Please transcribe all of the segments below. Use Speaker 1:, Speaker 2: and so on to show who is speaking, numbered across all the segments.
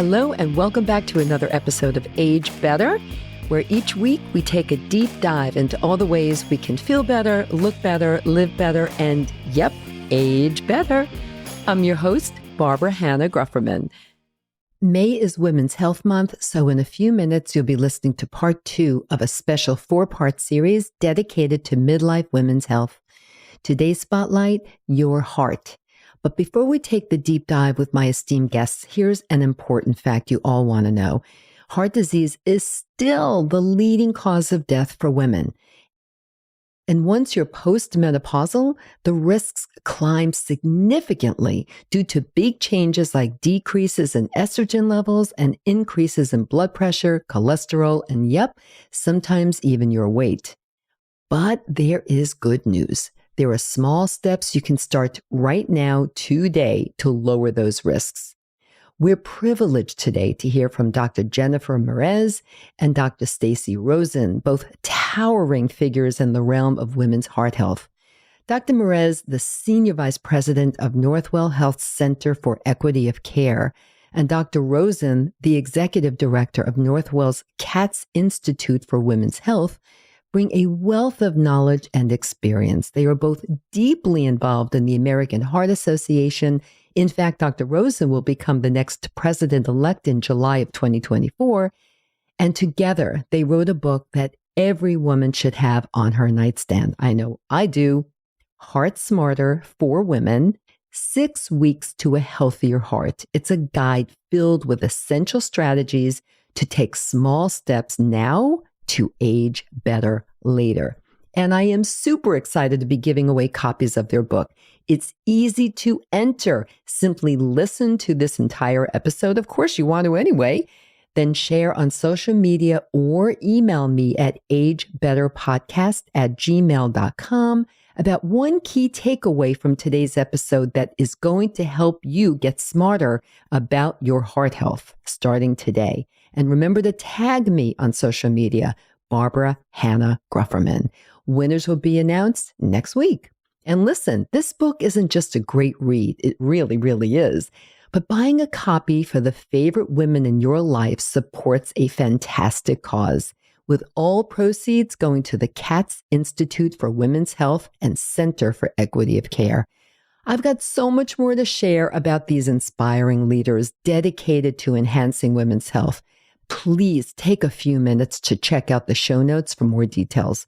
Speaker 1: Hello, and welcome back to another episode of Age Better, where each week we take a deep dive into all the ways we can feel better, look better, live better, and age better. I'm your host, Barbara Hannah Grufferman. May is Women's Health Month, so in a few minutes you'll be listening to part 2 of a special 4-part series dedicated to midlife women's health. Today's spotlight, your heart. But before we take the deep dive with my esteemed guests, here's an important fact you all want to know. Heart disease is still the leading cause of death for women. And once you're postmenopausal, the risks climb significantly due to big changes like decreases in estrogen levels and increases in blood pressure, cholesterol, and sometimes even your weight. But there is good news. There are small steps you can start right now, today, to lower those risks. We're privileged today to hear from Dr. Jennifer Mieres and Dr. Stacey Rosen, both towering figures in the realm of women's heart health. Dr. Mieres, the Senior Vice President of Northwell Health Center for Equity of Care, and Dr. Rosen, the Executive Director of Northwell's Katz Institute for Women's Health, bring a wealth of knowledge and experience. They are both deeply involved in the American Heart Association. In fact, Dr. Rosen will become the next president-elect in July of 2024. And together, they wrote a book that every woman should have on her nightstand. I know I do. Heart Smarter for Women, 6 Weeks to a Healthier Heart. It's a guide filled with essential strategies to take small steps now to age better later. And I am super excited to be giving away copies of their book. It's easy to enter. Simply listen to this entire episode. Of course, you want to anyway. Then share on social media or email me at agebetterpodcast@gmail.com about one key takeaway from today's episode that is going to help you get smarter about your heart health starting today. And remember to tag me on social media, Barbara Hannah Grufferman. Winners will be announced next week. And listen, this book isn't just a great read. It really, really is. But buying a copy for the favorite women in your life supports a fantastic cause, with all proceeds going to the Katz Institute for Women's Health and Center for Equity of Care. I've got so much more to share about these inspiring leaders dedicated to enhancing women's health. Please take a few minutes to check out the show notes for more details.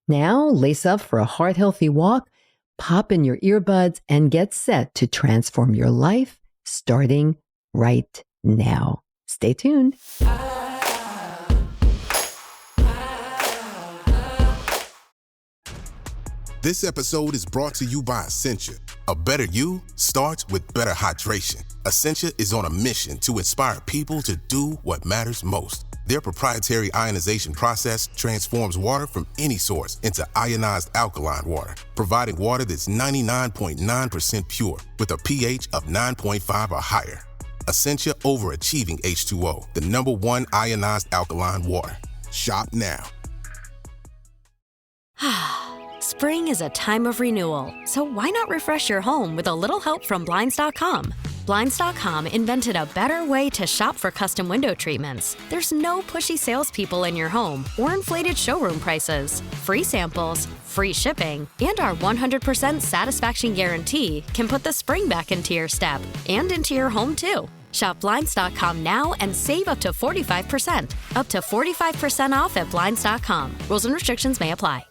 Speaker 1: Now, lace up for a heart-healthy walk, pop in your earbuds, and get set to transform your life starting right now. Stay tuned.
Speaker 2: This episode is brought to you by Essentia. A better you starts with better hydration. Essentia is on a mission to inspire people to do what matters most. Their proprietary ionization process transforms water from any source into ionized alkaline water, providing water that's 99.9% pure with a pH of 9.5 or higher. Essentia overachieving H2O, the #1 ionized alkaline water. Shop now.
Speaker 3: Spring is a time of renewal, so why not refresh your home with a little help from Blinds.com? Blinds.com invented a better way to shop for custom window treatments. There's no pushy salespeople in your home or inflated showroom prices. Free samples, free shipping, and our 100% satisfaction guarantee can put the spring back into your step and into your home, too. Shop Blinds.com now and save up to 45%. Up to 45% off at Blinds.com. Rules and restrictions may apply.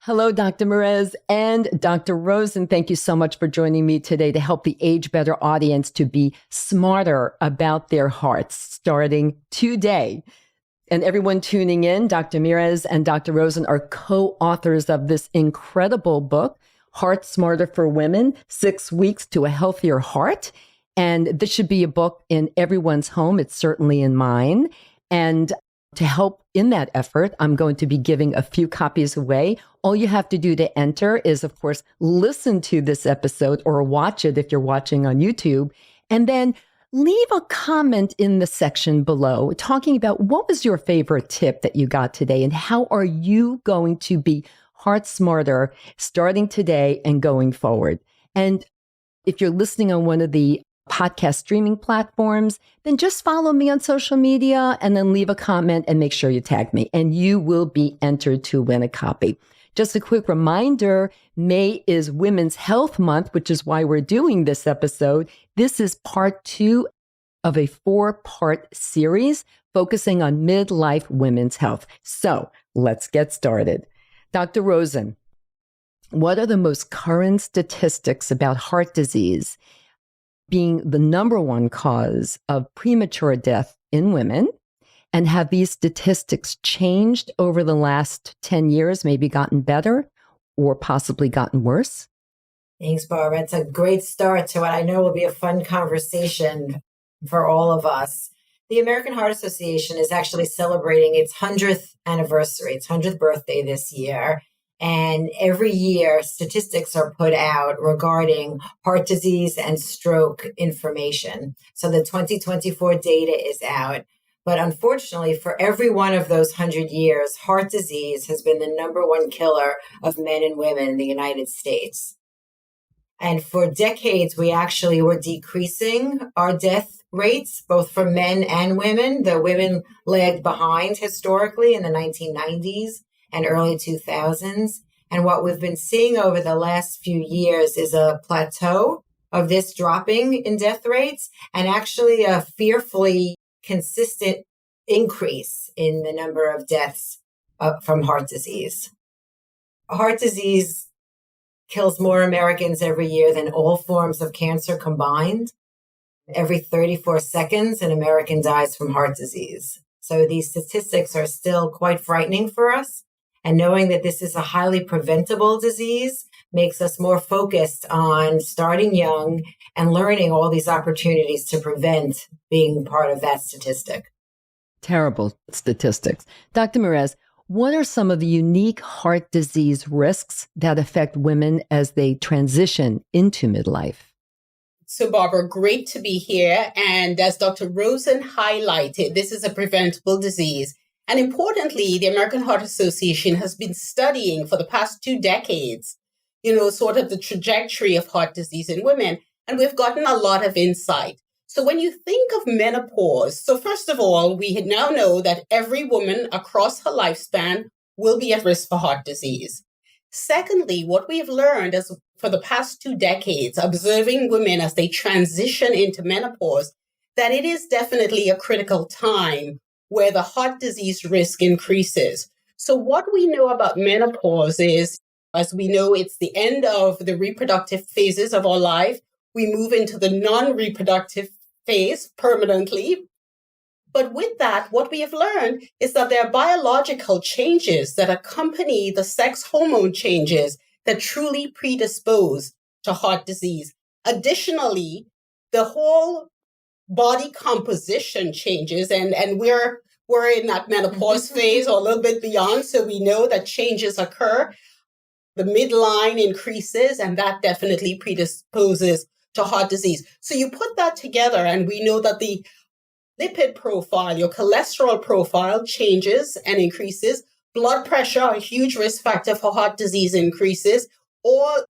Speaker 1: Hello, Dr. Mieres and Dr. Rosen. Thank you so much for joining me today to help the Age Better audience to be smarter about their hearts starting today. And everyone tuning in, Dr. Mieres and Dr. Rosen are co-authors of this incredible book, Heart Smarter for Women, 6 Weeks to a Healthier Heart. And this should be a book in everyone's home. It's certainly in mine. And to help in that effort, I'm going to be giving a few copies away. All you have to do to enter is, of course, listen to this episode or watch it if you're watching on YouTube, and then leave a comment in the section below talking about what was your favorite tip that you got today and how are you going to be heart smarter starting today and going forward. And if you're listening on one of the podcast streaming platforms, then just follow me on social media and then leave a comment and make sure you tag me, and you will be entered to win a copy. Just a quick reminder, May is Women's Health Month, which is why we're doing this episode. This is part 2 of a 4-part series focusing on midlife women's health. So let's get started. Dr. Rosen, what are the most current statistics about heart disease being the number one cause of premature death in women? And have these statistics changed over the last 10 years, maybe gotten better or possibly gotten worse?
Speaker 4: Thanks, Barbara. It's a great start to what I know will be a fun conversation for all of us. The American Heart Association is actually celebrating its 100th anniversary, its 100th birthday this year. And every year, statistics are put out regarding heart disease and stroke information. So the 2024 data is out. But unfortunately, for every one of those 100 years, heart disease has been the number one killer of men and women in the United States. And for decades, we actually were decreasing our death rates, both for men and women. The women lagged behind historically in the 1990s and early 2000s. And what we've been seeing over the last few years is a plateau of this dropping in death rates, and actually a fearfully consistent increase in the number of deaths from heart disease. Heart disease kills more Americans every year than all forms of cancer combined. Every 34 seconds, an American dies from heart disease. So these statistics are still quite frightening for us. And knowing that this is a highly preventable disease makes us more focused on starting young and learning all these opportunities to prevent being part of that statistic.
Speaker 1: Terrible statistics. Dr. Mieres, what are some of the unique heart disease risks that affect women as they transition into midlife?
Speaker 5: So, Barbara, great to be here. And as Dr. Rosen highlighted, this is a preventable disease. And importantly, the American Heart Association has been studying for the past 2 decades, sort of the trajectory of heart disease in women. And we've gotten a lot of insight. So when you think of menopause, so first of all, we now know that every woman across her lifespan will be at risk for heart disease. Secondly, what we've learned is for the past 2 decades, observing women as they transition into menopause, that it is definitely a critical time where the heart disease risk increases. So what we know about menopause is, as we know, it's the end of the reproductive phases of our life. We move into the non-reproductive phase permanently. But with that, what we have learned is that there are biological changes that accompany the sex hormone changes that truly predispose to heart disease. Additionally, the whole body composition changes, and we're in that menopause phase or a little bit beyond, so we know that changes occur. The midline increases, and that definitely predisposes to heart disease. So you put that together, and we know that the lipid profile, your cholesterol profile changes and increases. Blood pressure, a huge risk factor for heart disease, increases, or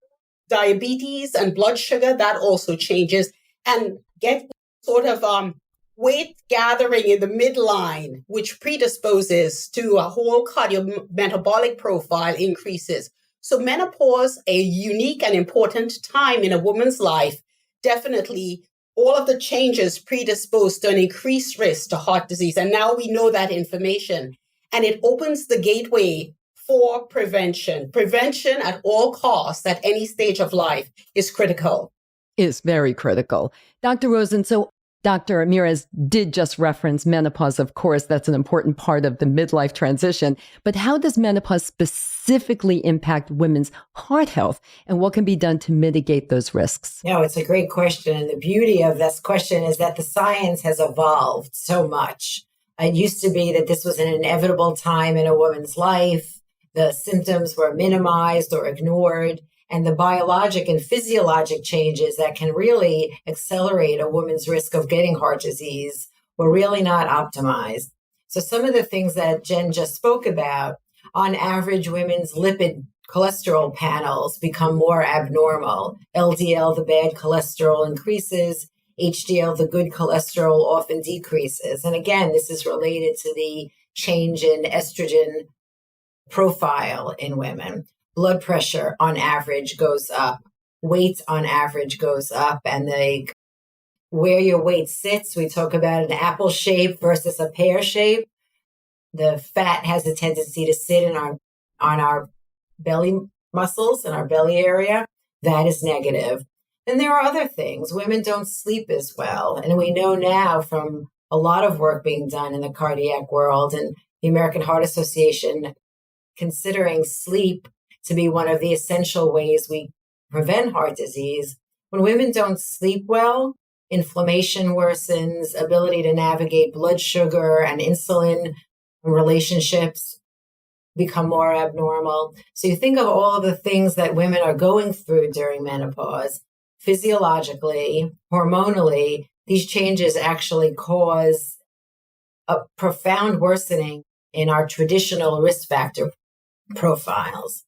Speaker 5: diabetes and blood sugar, that also changes, and get sort of weight gathering in the midline, which predisposes to a whole cardiometabolic profile, increases. So menopause, a unique and important time in a woman's life, definitely all of the changes predispose to an increased risk to heart disease. And now we know that information. And it opens the gateway for prevention. Prevention at all costs at any stage of life is critical.
Speaker 1: Is very critical. Dr. Rosen, so Dr. Mieres did just reference menopause. Of course, that's an important part of the midlife transition. But how does menopause specifically impact women's heart health, and what can be done to mitigate those risks?
Speaker 4: No, it's a great question. And the beauty of this question is that the science has evolved so much. It used to be that this was an inevitable time in a woman's life. The symptoms were minimized or ignored. And the biologic and physiologic changes that can really accelerate a woman's risk of getting heart disease were really not optimized. So some of the things that Jen just spoke about, on average, women's lipid cholesterol panels become more abnormal. LDL, the bad cholesterol, increases. HDL, the good cholesterol, often decreases. And again, this is related to the change in estrogen profile in women. Blood pressure on average goes up. Weight on average goes up. And where your weight sits, we talk about an apple shape versus a pear shape. The fat has a tendency to sit on our belly muscles in our belly area. That is negative. And there are other things. Women don't sleep as well. And we know now from a lot of work being done in the cardiac world and the American Heart Association considering sleep to be one of the essential ways we prevent heart disease. When women don't sleep well, inflammation worsens, ability to navigate blood sugar and insulin relationships become more abnormal. So you think of all of the things that women are going through during menopause, physiologically, hormonally, these changes actually cause a profound worsening in our traditional risk factor profiles.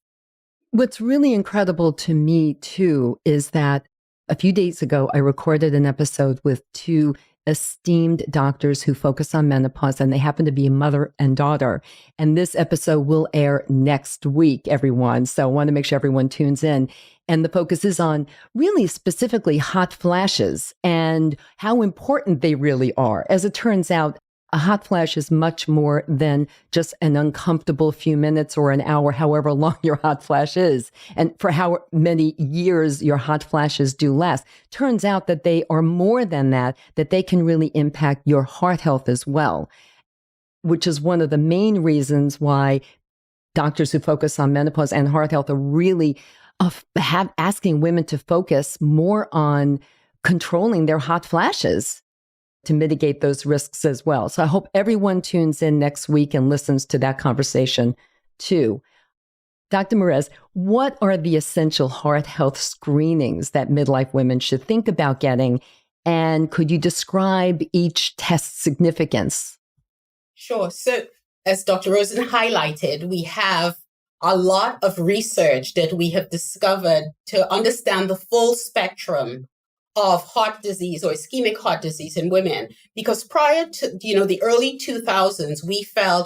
Speaker 1: What's really incredible to me, too, is that a few days ago, I recorded an episode with two esteemed doctors who focus on menopause, and they happen to be mother and daughter. And this episode will air next week, everyone. So I want to make sure everyone tunes in. And the focus is on really specifically hot flashes and how important they really are. As it turns out, a hot flash is much more than just an uncomfortable few minutes or an hour, however long your hot flash is, and for how many years your hot flashes do last. Turns out that they are more than that they can really impact your heart health as well, which is one of the main reasons why doctors who focus on menopause and heart health are really asking women to focus more on controlling their hot flashes to mitigate those risks as well. So I hope everyone tunes in next week and listens to that conversation too. Dr. Mieres, what are the essential heart health screenings that midlife women should think about getting? And could you describe each test's significance?
Speaker 5: Sure. So as Dr. Rosen highlighted, we have a lot of research that we have discovered to understand the full spectrum of heart disease or ischemic heart disease in women. Because prior to, the early 2000s,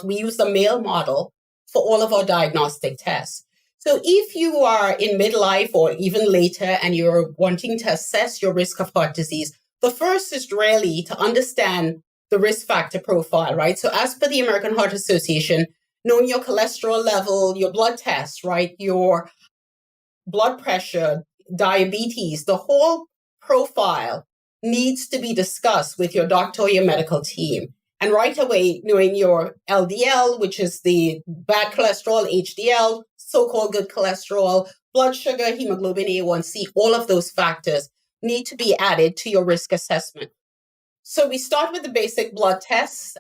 Speaker 5: we used a male model for all of our diagnostic tests. So if you are in midlife or even later and you're wanting to assess your risk of heart disease, the first is really to understand the risk factor profile, right? So as per the American Heart Association, knowing your cholesterol level, your blood tests, right? Your blood pressure, diabetes, the whole profile needs to be discussed with your doctor or your medical team. And right away, knowing your LDL, which is the bad cholesterol, HDL, so-called good cholesterol, blood sugar, hemoglobin A1C, all of those factors need to be added to your risk assessment. So we start with the basic blood tests,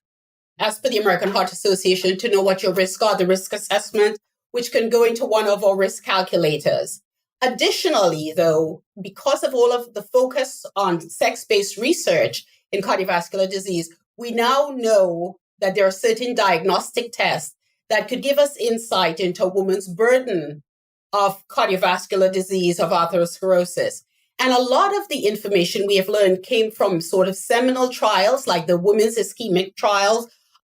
Speaker 5: as per the American Heart Association, to know what your risks are, the risk assessment, which can go into one of our risk calculators. Additionally, though, because of all of the focus on sex-based research in cardiovascular disease, we now know that there are certain diagnostic tests that could give us insight into a woman's burden of cardiovascular disease, of atherosclerosis. And a lot of the information we have learned came from sort of seminal trials, like the women's ischemic trials,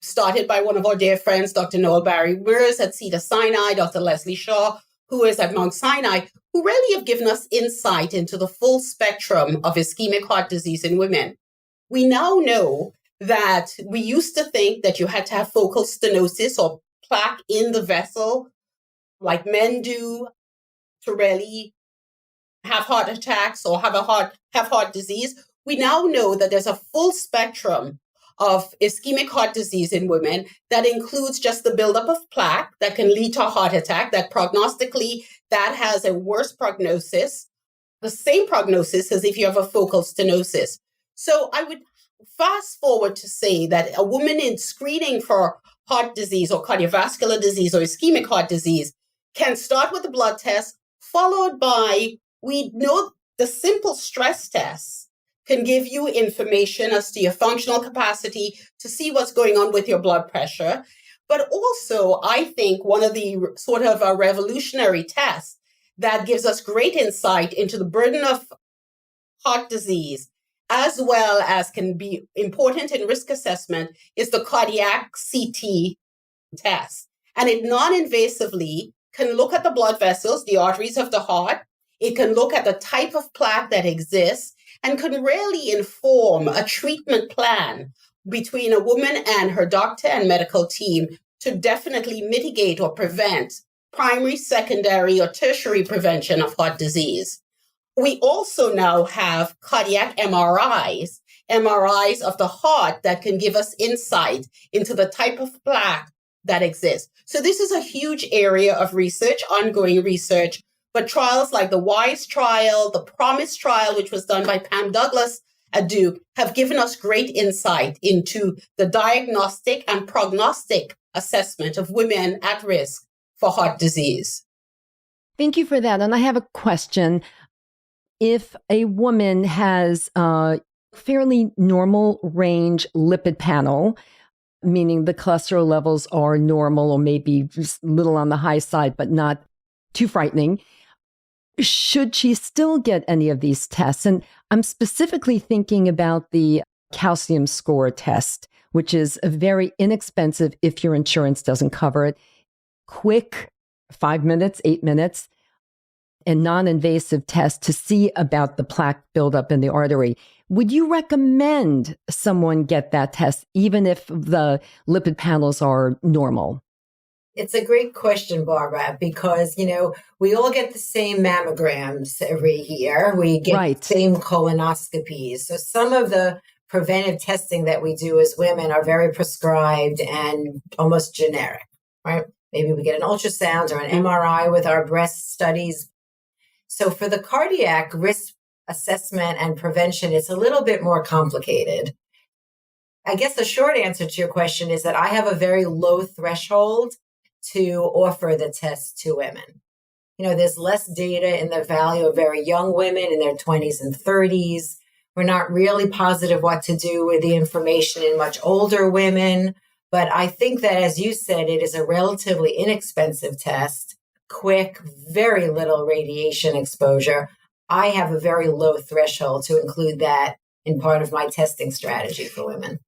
Speaker 5: started by one of our dear friends, Dr. Noel Barry Mieres at Cedars-Sinai, Dr. Leslie Shaw, who is at Mount Sinai, who really have given us insight into the full spectrum of ischemic heart disease in women. We now know that we used to think that you had to have focal stenosis or plaque in the vessel, like men do, to really have heart attacks or have heart disease. We now know that there's a full spectrum of ischemic heart disease in women that includes just the buildup of plaque that can lead to a heart attack, that prognostically that has a worse prognosis, the same prognosis as if you have a focal stenosis. So I would fast forward to say that a woman in screening for heart disease or cardiovascular disease or ischemic heart disease can start with a blood test, followed by, we know the simple stress tests can give you information as to your functional capacity to see what's going on with your blood pressure. But also, I think one of the sort of revolutionary tests that gives us great insight into the burden of heart disease, as well as can be important in risk assessment, is the cardiac CT test. And it non-invasively can look at the blood vessels, the arteries of the heart. It can look at the type of plaque that exists and can really inform a treatment plan between a woman and her doctor and medical team to definitely mitigate or prevent primary, secondary, or tertiary prevention of heart disease. We also now have cardiac MRIs of the heart that can give us insight into the type of plaque that exists. So this is a huge area of research, ongoing research, but trials like the WISE trial, the PROMISE trial, which was done by Pam Douglas at Duke, have given us great insight into the diagnostic and prognostic assessment of women at risk for heart disease.
Speaker 1: Thank you for that. And I have a question. If a woman has a fairly normal range lipid panel, meaning the cholesterol levels are normal or maybe just a little on the high side, but not too frightening, should she still get any of these tests? And I'm specifically thinking about the calcium score test, which is a very inexpensive if your insurance doesn't cover it. Quick, 5 minutes, 8 minutes, and non-invasive test to see about the plaque buildup in the artery. Would you recommend someone get that test, even if the lipid panels are normal?
Speaker 4: It's a great question, Barbara, because, we all get the same mammograms every year. We get the same colonoscopies. So some of the preventive testing that we do as women are very prescribed and almost generic, right? Maybe we get an ultrasound or an MRI with our breast studies. So for the cardiac risk assessment and prevention, it's a little bit more complicated. I guess the short answer to your question is that I have a very low threshold to offer the test to women. There's less data in the value of very young women in their 20s and 30s. We're not really positive what to do with the information in much older women. But I think that, as you said, it is a relatively inexpensive test, quick, very little radiation exposure. I have a very low threshold to include that in part of my testing strategy for women.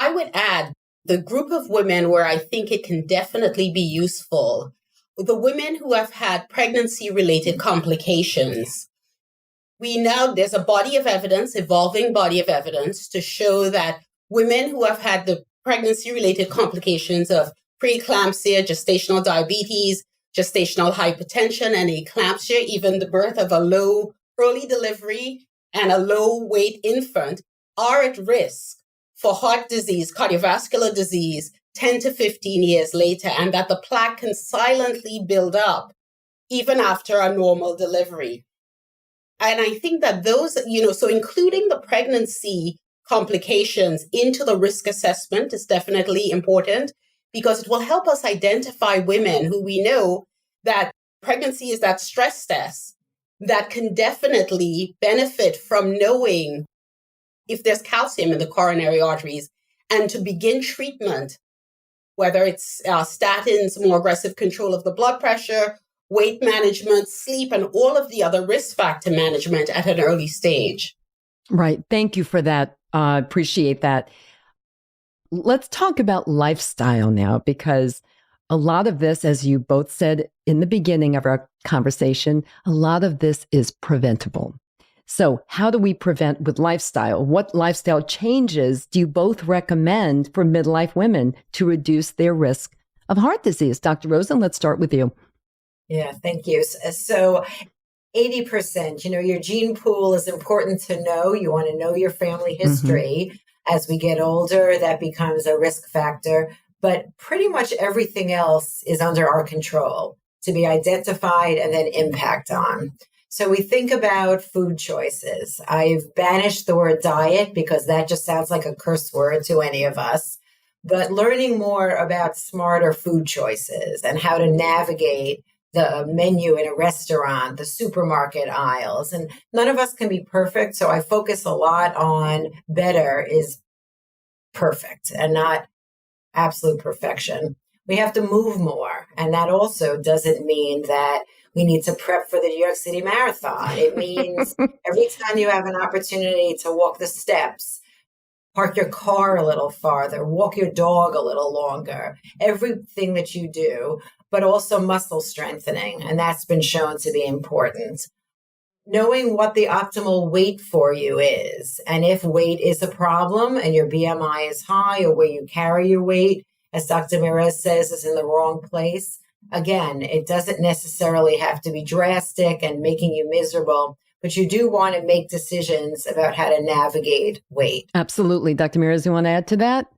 Speaker 5: I would add the group of women where I think it can definitely be useful, the women who have had pregnancy-related complications. We know there's a body of evidence, evolving body of evidence, to show that women who have had the pregnancy-related complications of preeclampsia, gestational diabetes, gestational hypertension, and eclampsia, even the birth of a low early delivery and a low-weight infant, are at risk for heart disease, cardiovascular disease, 10 to 15 years later, and that the plaque can silently build up even after a normal delivery. And I think that those, so including the pregnancy complications into the risk assessment is definitely important, because it will help us identify women who we know that pregnancy is that stress test that can definitely benefit from knowing if there's calcium in the coronary arteries, and to begin treatment, whether it's statins, more aggressive control of the blood pressure, weight management, sleep, and all of the other risk factor management at an early stage.
Speaker 1: Right. Thank you for that. Appreciate that. Let's talk about lifestyle now, because a lot of this, as you both said in the beginning of our conversation, a lot of this is preventable. So how do we prevent with lifestyle? What lifestyle changes do you both recommend for midlife women to reduce their risk of heart disease? Dr. Rosen, let's start with you.
Speaker 4: Yeah, thank you. So 80%, your gene pool is important to know. You want to know your family history. Mm-hmm. As we get older, that becomes a risk factor. But pretty much everything else is under our control to be identified and then impact on. So we think about food choices. I've banished the word diet because that just sounds like a curse word to any of us. But learning more about smarter food choices and how to navigate the menu in a restaurant, the supermarket aisles. And none of us can be perfect. So I focus a lot on better is perfect and not absolute perfection. We have to move more. And that also doesn't mean that we need to prep for the New York City Marathon. It means every time you have an opportunity to walk the steps, park your car a little farther, walk your dog a little longer, everything that you do, but also muscle strengthening. And that's been shown to be important. Knowing what the optimal weight for you is, and if weight is a problem and your BMI is high or where you carry your weight, as Dr. Mieres says, is in the wrong place. Again, it doesn't necessarily have to be drastic and making you miserable, but you do want to make decisions about how to navigate weight.
Speaker 1: Absolutely. Dr. Mieres, you want to add to that?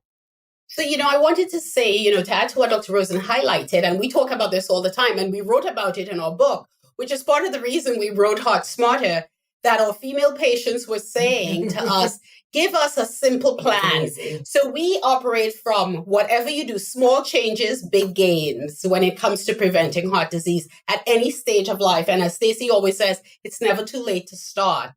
Speaker 5: So, I wanted to say, to add to what Dr. Rosen highlighted, and we talk about this all the time, and we wrote about it in our book, which is part of the reason we wrote Heart Smarter, that our female patients were saying to us, give us a simple plan. So we operate from whatever you do, small changes, big gains when it comes to preventing heart disease at any stage of life. And as Stacey always says, it's never too late to start.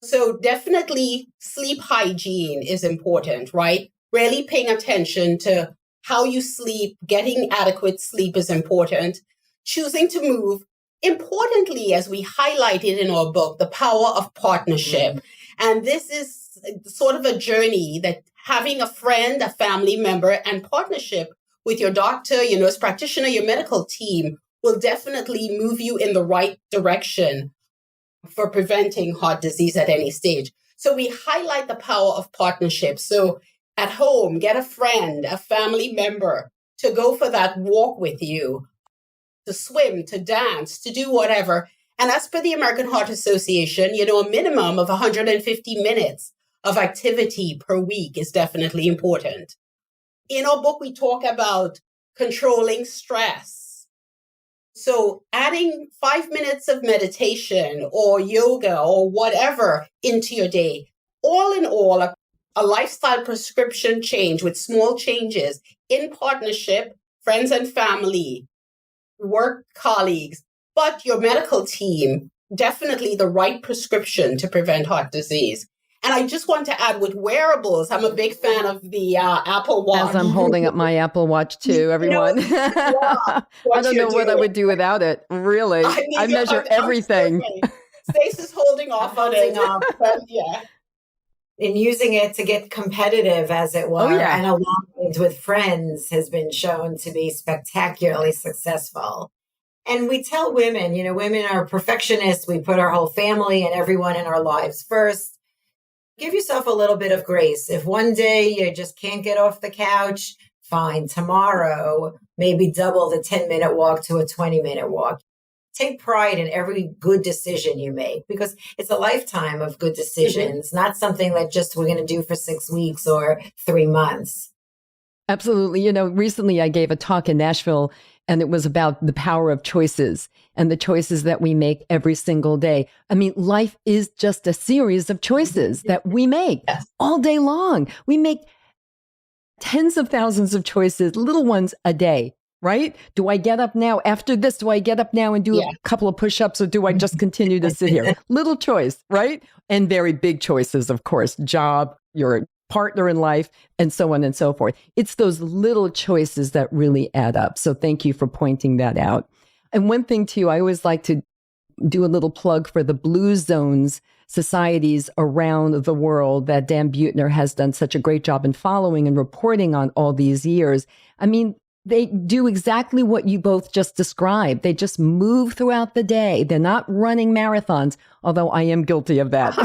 Speaker 5: So definitely sleep hygiene is important, right? Really paying attention to how you sleep, getting adequate sleep is important. Choosing to move. Importantly, as we highlighted in our book, the power of partnership. And this is sort of a journey that having a friend, a family member, and partnership with your doctor, your nurse practitioner, your medical team will definitely move you in the right direction for preventing heart disease at any stage. So we highlight the power of partnership. So at home, get a friend, a family member to go for that walk with you, to swim, to dance, to do whatever. And as per the American Heart Association, a minimum of 150 minutes of activity per week is definitely important. In our book, we talk about controlling stress. So adding 5 minutes of meditation or yoga or whatever into your day, all in all, a lifestyle prescription change with small changes in partnership, friends and family, work colleagues, but your medical team, definitely the right prescription to prevent heart disease. And I just want to add with wearables, I'm a big fan of the Apple Watch.
Speaker 1: As I'm holding up my Apple Watch too, everyone. I don't know what I would do without it, really. I measure everything.
Speaker 5: Stacey's holding off on it. Yeah.
Speaker 4: In using it to get competitive, as it were, and aligned with friends has been shown to be spectacularly successful. And we tell women, women are perfectionists. We put our whole family and everyone in our lives first. Give yourself a little bit of grace. If one day you just can't get off the couch, fine. Tomorrow, maybe double the 10-minute walk to a 20-minute walk. Take pride in every good decision you make, because it's a lifetime of good decisions, not something that just we're going to do for 6 weeks or 3 months.
Speaker 1: Absolutely. Recently I gave a talk in Nashville, and it was about the power of choices and the choices that we make every single day. I mean, life is just a series of choices that we make all day long. We make tens of thousands of choices, little ones a day. Right? Do I get up now after this? Do I get up now and do a couple of push-ups, or do I just continue to sit here? Little choice, right? And very big choices, of course, job, your partner in life, and so on and so forth. It's those little choices that really add up. So thank you for pointing that out. And one thing too, I always like to do a little plug for the Blue Zones societies around the world that Dan Buettner has done such a great job in following and reporting on all these years. I mean, they do exactly what you both just described. They just move throughout the day. They're not running marathons, although I am guilty of that.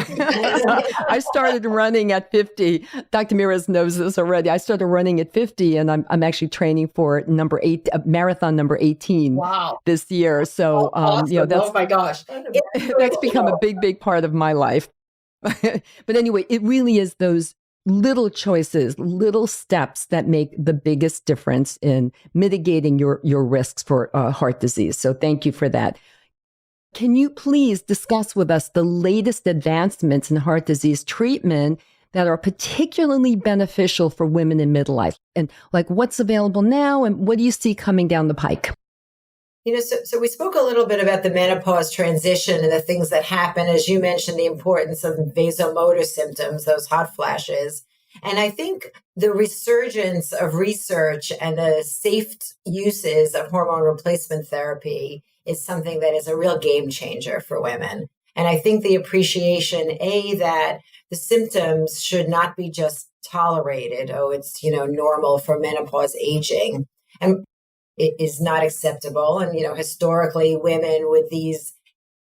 Speaker 1: I started running at 50. Dr. Mieres knows this already. I started running at 50, and I'm actually training for marathon number 18 this year. So,
Speaker 5: awesome.
Speaker 1: that's,
Speaker 5: oh my gosh,
Speaker 1: that's become a big part of my life. But anyway, it really is those little choices, little steps that make the biggest difference in mitigating your risks for heart disease. So thank you for that. Can you please discuss with us the latest advancements in heart disease treatment that are particularly beneficial for women in midlife? And like what's available now and what do you see coming down the pike?
Speaker 4: So we spoke a little bit about the menopause transition and the things that happen. As you mentioned, the importance of vasomotor symptoms, those hot flashes. And I think the resurgence of research and the safe uses of hormone replacement therapy is something that is a real game changer for women. And I think the appreciation, that the symptoms should not be just tolerated. Oh, it's, normal for menopause aging. And it is not acceptable. And, historically, women with these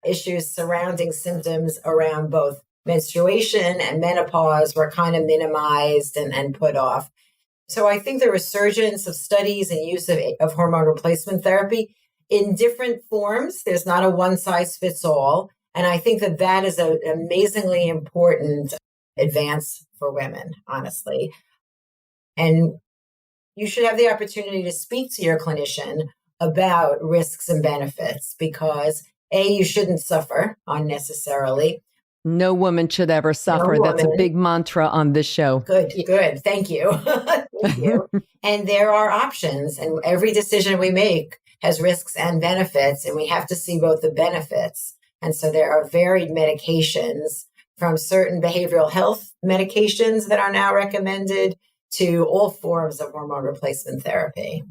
Speaker 4: issues surrounding symptoms around both menstruation and menopause were kind of minimized and put off. So I think the resurgence of studies and use of hormone replacement therapy in different forms, there's not a one size fits all. And I think that is an amazingly important advance for women, honestly. And you should have the opportunity to speak to your clinician about risks and benefits because you shouldn't suffer unnecessarily.
Speaker 1: No woman should ever suffer. That's a big mantra on this show.
Speaker 4: Good. Thank you. Thank you. And there are options, and every decision we make has risks and benefits, and we have to see both the benefits. And so there are varied medications from certain behavioral health medications that are now recommended to all forms of hormone replacement therapy.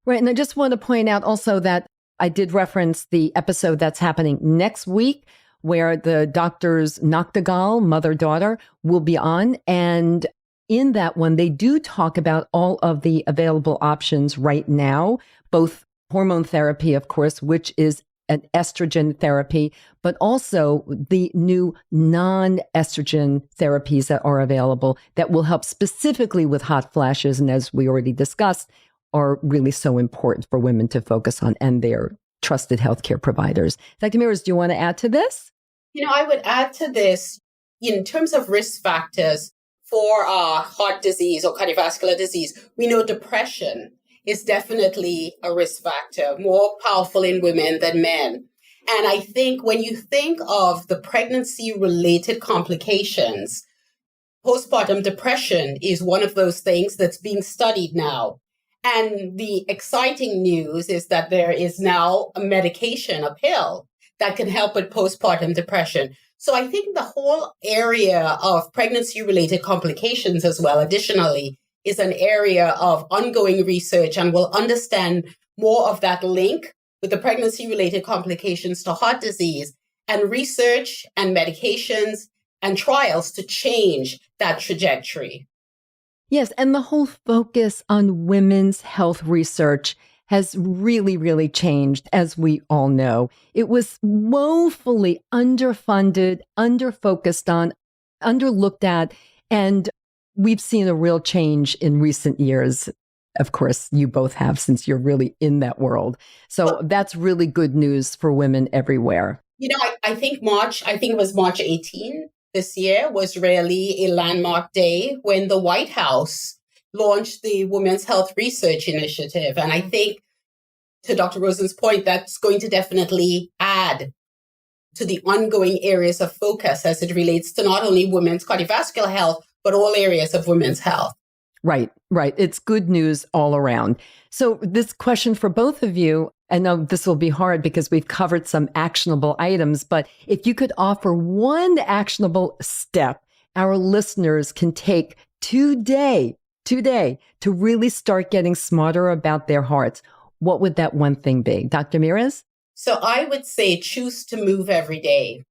Speaker 1: Right. And I just want to point out also that I did reference the episode that's happening next week where the doctors Noctegal, mother-daughter, will be on. And in that one, they do talk about all of the available options right now, both hormone therapy, of course, which is an estrogen therapy, but also the new non-estrogen therapies that are available that will help specifically with hot flashes. And as we already discussed, are really so important for women to focus on and their trusted healthcare providers. Dr. Mieres, do you want to add to this?
Speaker 5: I would add to this in terms of risk factors for heart disease or cardiovascular disease. We know depression is definitely a risk factor, more powerful in women than men. And I think when you think of the pregnancy-related complications, postpartum depression is one of those things that's being studied now. And the exciting news is that there is now a medication, a pill, that can help with postpartum depression. So I think the whole area of pregnancy-related complications as well, additionally, is an area of ongoing research, and we'll understand more of that link with the pregnancy-related complications to heart disease and research and medications and trials to change that trajectory.
Speaker 1: Yes, and the whole focus on women's health research has really, really changed, as we all know. It was woefully underfunded, underfocused on, underlooked at, and we've seen a real change in recent years. Of course, you both have, since you're really in that world. So that's really good news for women everywhere.
Speaker 5: I think it was March 18 this year was really a landmark day when the White House launched the Women's Health Research Initiative. And I think, to Dr. Rosen's point, that's going to definitely add to the ongoing areas of focus as it relates to not only women's cardiovascular health, but all areas of women's health.
Speaker 1: Right. It's good news all around. So this question for both of you, I know this will be hard because we've covered some actionable items, but if you could offer one actionable step our listeners can take today to really start getting smarter about their hearts, what would that one thing be? Dr. Mieres?
Speaker 5: So I would say choose to move every day.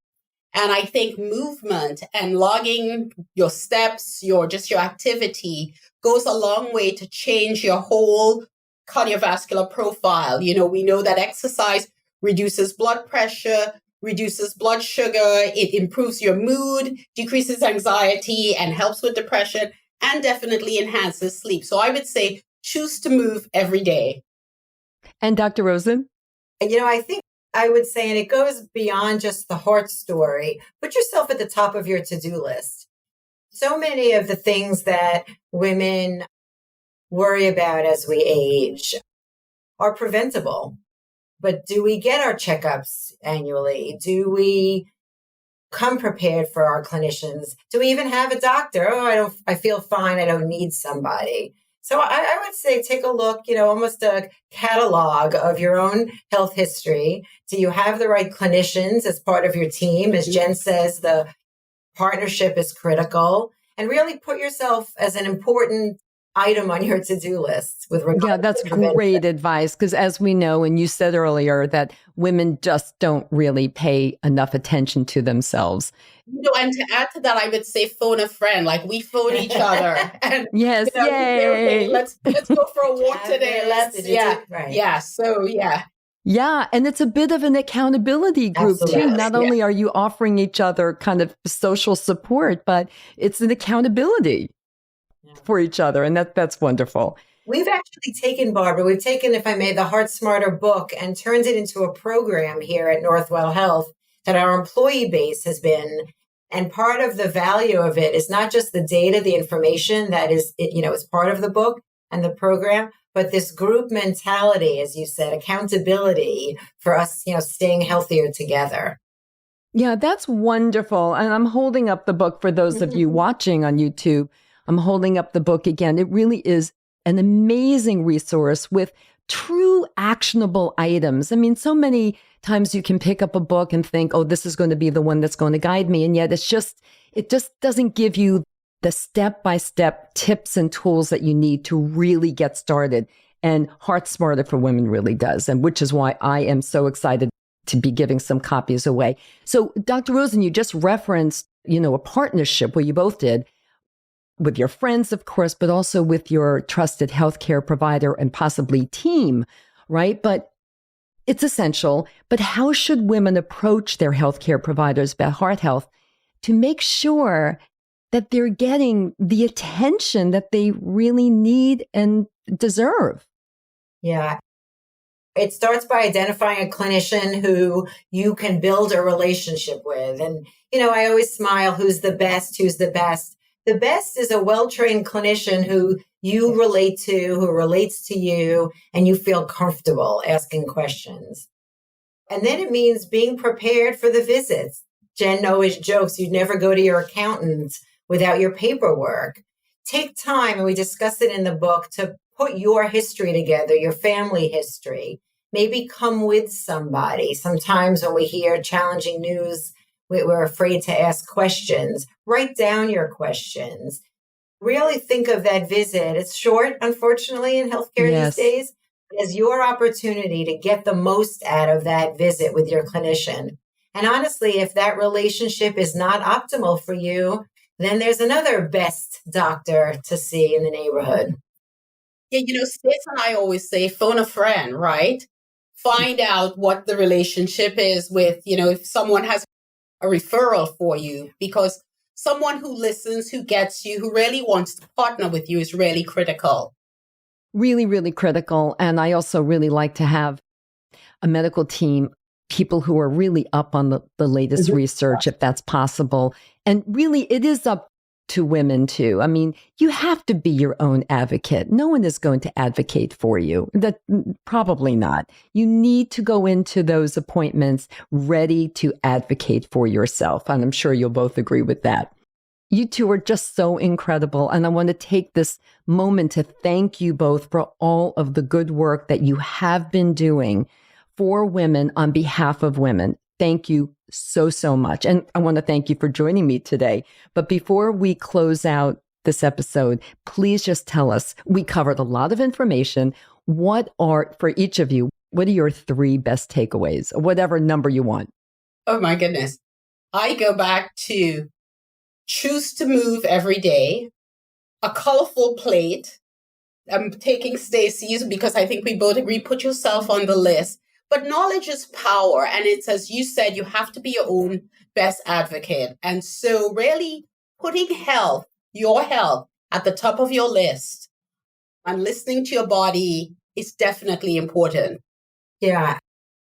Speaker 5: And I think movement and logging your steps, your activity goes a long way to change your whole cardiovascular profile. We know that exercise reduces blood pressure, reduces blood sugar, it improves your mood, decreases anxiety, and helps with depression, and definitely enhances sleep. So I would say choose to move every day.
Speaker 1: And Dr. Rosen?
Speaker 4: I think I would say, and it goes beyond just the heart story, put yourself at the top of your to-do list. So many of the things that women worry about as we age are preventable. But do we get our checkups annually? Do we come prepared for our clinicians? Do we even have a doctor? I feel fine. I don't need somebody. So I would say take a look, almost a catalog of your own health history. Do you have the right clinicians as part of your team? As Jen says, the partnership is critical. and really put yourself as an important item on your to-do list with regard
Speaker 1: Yeah, that's
Speaker 4: to prevention.
Speaker 1: great advice. Because as we know, and you said earlier, that women just don't really pay enough attention to themselves.
Speaker 5: And to add to that, I would say phone a friend. Like we phone each other, and
Speaker 1: Yes,
Speaker 5: we say, okay,
Speaker 1: yay.
Speaker 5: let's go for a walk today.
Speaker 4: Right.
Speaker 5: Yeah. So yeah.
Speaker 1: Yeah, and it's a bit of an accountability group too.
Speaker 4: Absolutely.
Speaker 1: Not only are you offering each other kind of social support, but it's an accountability for each other. And that's wonderful.
Speaker 4: We've actually taken, Barbara, if I may, the Heart Smarter book and turned it into a program here at Northwell Health that our employee base has been. And part of the value of it is not just the data, the information that is part of the book and the program, but this group mentality, as you said, accountability for us, staying healthier together.
Speaker 1: Yeah, that's wonderful. And I'm holding up the book for those of you watching on YouTube. I'm holding up the book again. It really is an amazing resource with true actionable items. I mean, so many times you can pick up a book and think, oh, this is going to be the one that's going to guide me. And yet it just doesn't give you the step-by-step tips and tools that you need to really get started. And Heart Smarter for Women really does. And which is why I am so excited to be giving some copies away. So Dr. Rosen, you just referenced, a partnership where you both did with your friends, of course, but also with your trusted healthcare provider and possibly team, right? But it's essential. But how should women approach their healthcare providers about heart health to make sure that they're getting the attention that they really need and deserve?
Speaker 4: Yeah. It starts by identifying a clinician who you can build a relationship with. And, I always smile, who's the best? The best is a well-trained clinician who you relate to, who relates to you, and you feel comfortable asking questions. And then it means being prepared for the visits. Jen always jokes, you'd never go to your accountant without your paperwork. Take time, and we discuss it in the book, to put your history together, your family history. Maybe come with somebody. Sometimes when we hear challenging news, we're afraid to ask questions. Write down your questions. Really think of that visit. It's short, unfortunately, in healthcare these days, as your opportunity to get the most out of that visit with your clinician. And honestly, if that relationship is not optimal for you, then there's another best doctor to see in the neighborhood.
Speaker 5: Yeah, Stacey and I always say, phone a friend, right? Find out what the relationship is with, if someone has a referral for you, because someone who listens, who gets you, who really wants to partner with you is really critical.
Speaker 1: Really, really critical. And I also really like to have a medical team, people who are really up on the latest research, if that's possible. And really, it is up to women too. I mean, you have to be your own advocate. No one is going to advocate for you. That probably not. You need to go into those appointments ready to advocate for yourself. And I'm sure you'll both agree with that. You two are just so incredible. And I want to take this moment to thank you both for all of the good work that you have been doing for women on behalf of women. Thank you so, so much. And I want to thank you for joining me today. But before we close out this episode, please just tell us, we covered a lot of information. For each of you, what are your 3 best takeaways, or whatever number you want?
Speaker 5: Oh my goodness. I go back to choose to move every day, a colorful plate. I'm taking Stacey's because I think we both agree, put yourself on the list. But knowledge is power. And it's, as you said, you have to be your own best advocate. And so really putting your health at the top of your list and listening to your body is definitely important.
Speaker 4: Yeah.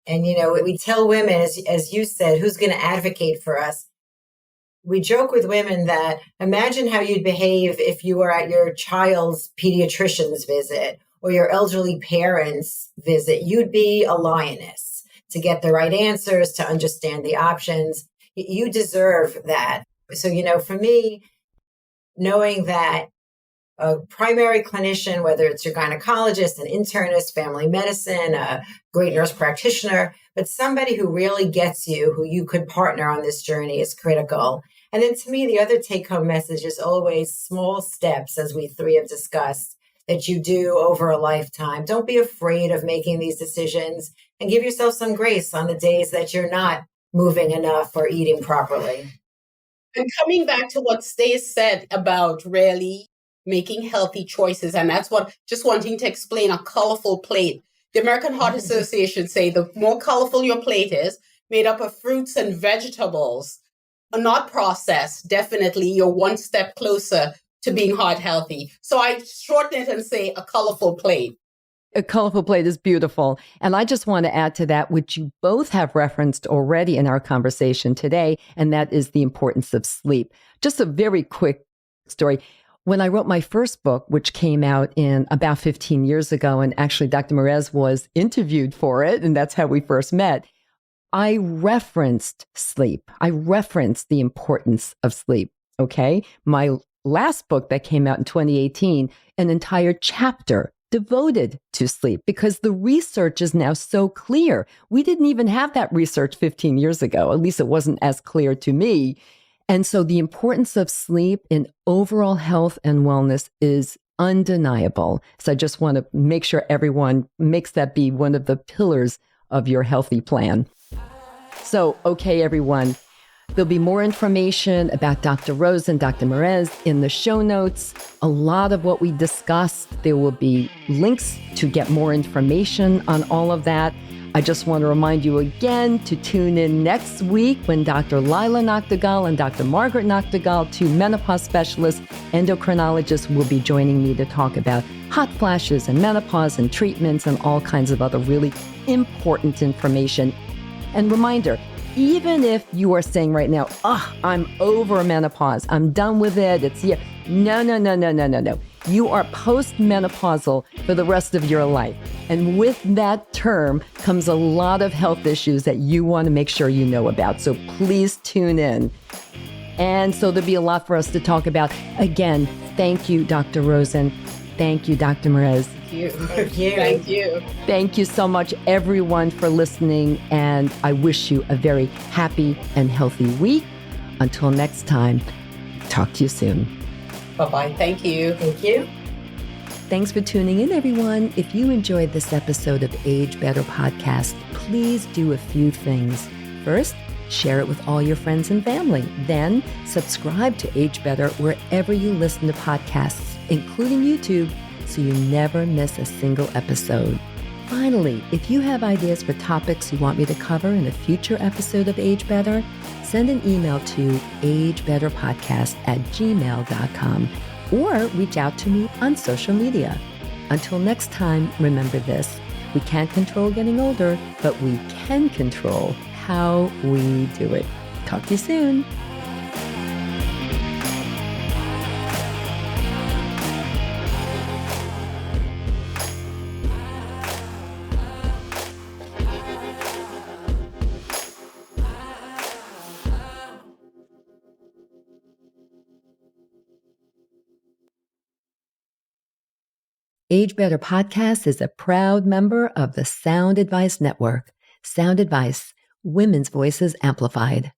Speaker 4: And, we tell women, as you said, who's going to advocate for us? We joke with women that imagine how you'd behave if you were at your child's pediatrician's visit or your elderly parents' visit. You'd be a lioness to get the right answers, to understand the options. You deserve that. So, for me, knowing that a primary clinician, whether it's your gynecologist, an internist, family medicine, a great nurse practitioner, but somebody who really gets you, who you could partner on this journey, is critical. And then to me, the other take home message is always small steps, as we three have discussed, that you do over a lifetime. Don't be afraid of making these decisions and give yourself some grace on the days that you're not moving enough or eating properly.
Speaker 5: And coming back to what Stacey said about really making healthy choices, and that's what, just wanting to explain a colorful plate. The American Heart Association say the more colorful your plate is, made up of fruits and vegetables, are not processed, definitely you're one step closer to being heart healthy. So I shorten it and say a colorful plate.
Speaker 1: A colorful plate is beautiful. And I just want to add to that, which you both have referenced already in our conversation today, and that is the importance of sleep. Just a very quick story. When I wrote my first book, which came out in about 15 years ago, and actually Dr. Mieres was interviewed for it, and that's how we first met, I referenced sleep. I referenced the importance of sleep, okay? My last book that came out in 2018, an entire chapter devoted to sleep because the research is now so clear. We didn't even have that research 15 years ago. At least it wasn't as clear to me. And so the importance of sleep in overall health and wellness is undeniable. So I just want to make sure everyone makes that be one of the pillars of your healthy plan. So, okay, everyone, there'll be more information about Dr. Rose and Dr. Mieres in the show notes. A lot of what we discussed, there will be links to get more information on all of that. I just want to remind you again to tune in next week when Dr. Lila Noctegal and Dr. Margaret Noctegal, two menopause specialists, endocrinologists, will be joining me to talk about hot flashes and menopause and treatments and all kinds of other really important information. And reminder, even if you are saying right now, I'm over menopause, I'm done with it, no. You are postmenopausal for the rest of your life. And with that term comes a lot of health issues that you want to make sure you know about. So please tune in. And so there'll be a lot for us to talk about. Again, thank you, Dr. Rosen. Thank you, Dr. Mieres.
Speaker 5: Thank you.
Speaker 1: Thank you so much, everyone, for listening. And I wish you a very happy and healthy week. Until next time, talk to you soon.
Speaker 5: Bye-bye. Thank you.
Speaker 4: Thank you.
Speaker 1: Thanks for tuning in, everyone. If you enjoyed this episode of Age Better Podcast, please do a few things. First, share it with all your friends and family. Then, subscribe to Age Better wherever you listen to podcasts, including YouTube, so you never miss a single episode. Finally, if you have ideas for topics you want me to cover in a future episode of Age Better, send an email to agebetterpodcast@gmail.com or reach out to me on social media. Until next time, remember this: we can't control getting older, but we can control how we do it. Talk to you soon. Age Better Podcast is a proud member of the Sound Advice Network. Sound Advice, women's voices amplified.